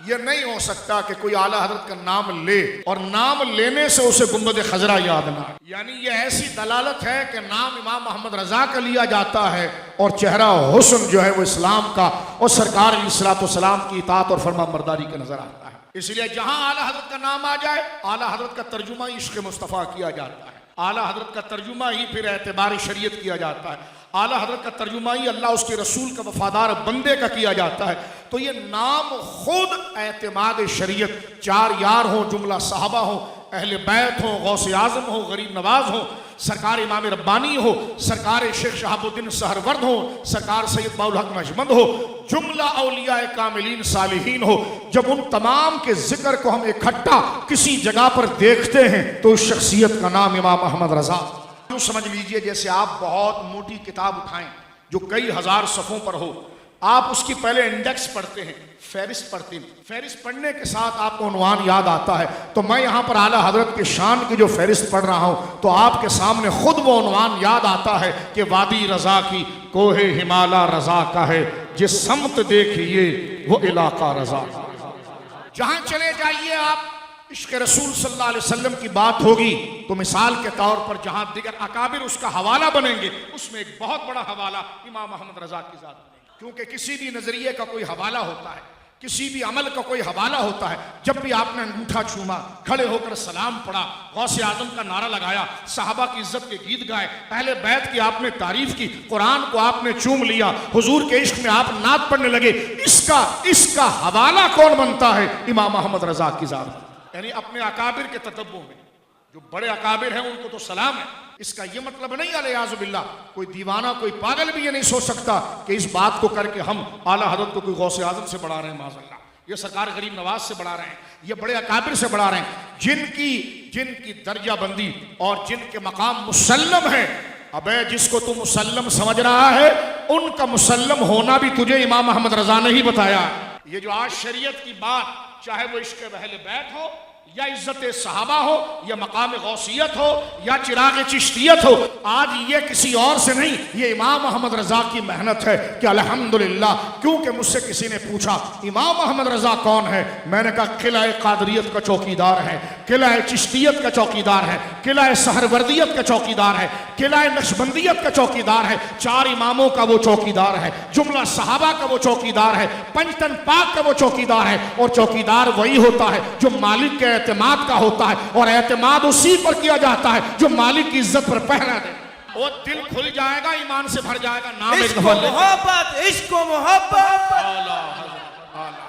یہ نہیں ہو سکتا کہ کوئی اعلیٰ حضرت کا نام لے اور نام لینے سے اسے گنبد خضرا یاد نہ آئے. یعنی یہ ایسی دلالت ہے کہ نام امام محمد رضا کا لیا جاتا ہے اور چہرہ حسن جو ہے وہ اسلام کا اور سرکار علیہ الصلوۃ والسلام کی اطاعت اور فرما برداری کا نظر آتا ہے. اس لیے جہاں اعلیٰ حضرت کا نام آ جائے اعلیٰ حضرت کا ترجمہ عشق مصطفیٰ کیا جاتا ہے. اعلیٰ حضرت کا ترجمہ ہی پھر اعتبار شریعت کیا جاتا ہے. اعلیٰ حضرت کا ترجمہ ہی اللہ اس کے رسول کا وفادار بندے کا کیا جاتا ہے. تو یہ نام خود اعتماد شریعت. چار یار ہوں، جملہ صحابہ ہوں، اہل بیت ہوں، غوث اعظم ہو، غریب نواز ہو، سرکار امام ربانی ہو، سرکار شیخ شہاب الدین سہرورد ہو، سرکار سید باالحق نقشبند ہو، جملہ اولیاء کاملین صالحین ہو، جب ان تمام کے ذکر کو ہم اکٹھا کسی جگہ پر دیکھتے ہیں تو اس شخصیت کا نام امام احمد رضا. یوں سمجھ لیجئے جیسے آپ بہت موٹی کتاب اٹھائیں جو کئی ہزار صفحوں پر ہو، آپ اس کی پہلے انڈیکس پڑھتے ہیں، فہرست پڑھتے ہیں. فہرست پڑھنے کے ساتھ آپ کو عنوان یاد آتا ہے. تو میں یہاں پر اعلیٰ حضرت کے شان کی جو فہرست پڑھ رہا ہوں تو آپ کے سامنے خود وہ عنوان یاد آتا ہے کہ وادی رضا کی کوہ ہمالا رضا کا ہے، جس سمت دیکھیے وہ علاقہ رضا. جہاں چلے جائیے آپ عشق رسول صلی اللہ علیہ وسلم کی بات ہوگی تو مثال کے طور پر جہاں دیگر اکابر اس کا حوالہ بنیں گے اس میں ایک بہت بڑا حوالہ امام محمد رضا کی ذات بنے گی. کیونکہ کسی بھی نظریے کا کوئی حوالہ ہوتا ہے، کسی بھی عمل کا کوئی حوالہ ہوتا ہے. جب بھی آپ نے انگوٹھا چوما، کھڑے ہو کر سلام پڑھا، غوث اعظم کا نعرہ لگایا، صحابہ کی عزت کے گیت گائے، اہل بیت کی آپ نے تعریف کی، قرآن کو آپ نے چوم لیا، حضور کے عشق میں آپ نعت پڑھنے لگے، اس کا حوالہ کون بنتا ہے؟ امام محمد رضا کی ذات. یعنی اپنے اکابر کے تتبع میں جو بڑے اکابر ہیں ان کو تو سلام ہے. اس کا یہ مطلب نہیں علیہ باللہ کوئی دیوانہ کوئی پاگل بھی یہ نہیں سوچ سکتا کہ اس بات کو کر کے ہم اعلیٰ حضرت کو کوئی غوث اعظم سے بڑھا رہے ہیں. معاذ اللہ، یہ سرکار غریب نواز سے بڑھا رہے ہیں، یہ بڑے اکابر سے بڑھا رہے ہیں جن کی درجہ بندی اور جن کے مقام مسلم ہے. ابے جس کو تو مسلم سمجھ رہا ہے ان کا مسلم ہونا بھی تجھے امام محمد رضا نے ہی بتایا. یہ جو آج شریعت کی بات، چاہے وہ عشق اہل بیت ہو یا عزت صحابہ ہو یا مقام غوثیت ہو یا چراغ چشتیت ہو، آج یہ کسی اور سے نہیں، یہ امام محمد رضا کی محنت ہے کہ الحمدللہ. کیونکہ مجھ سے کسی نے پوچھا امام محمد رضا کون ہے، میں نے کہا قلعہ قادریت کا چوکیدار ہے، قلعہ چشتیت کا چوکیدار ہے، قلعہ سہروردیت کا چوکیدار ہے، قلعہ نقشبندیت کا چوکیدار ہے، چار اماموں کا وہ چوکیدار ہے، جملہ صحابہ کا وہ چوکیدار ہے، پنجتن پاک کا وہ چوکیدار ہے. اور چوکیدار وہی ہوتا ہے جو مالک کے اعتماد کا ہوتا ہے، اور اعتماد اسی پر کیا جاتا ہے جو مالک کی عزت پر پہرا دے. وہ دل کھل جائے گا، ایمان سے بھر جائے گا. نام عشق و محبت، عشق و محبت. اعلیٰ حضرت.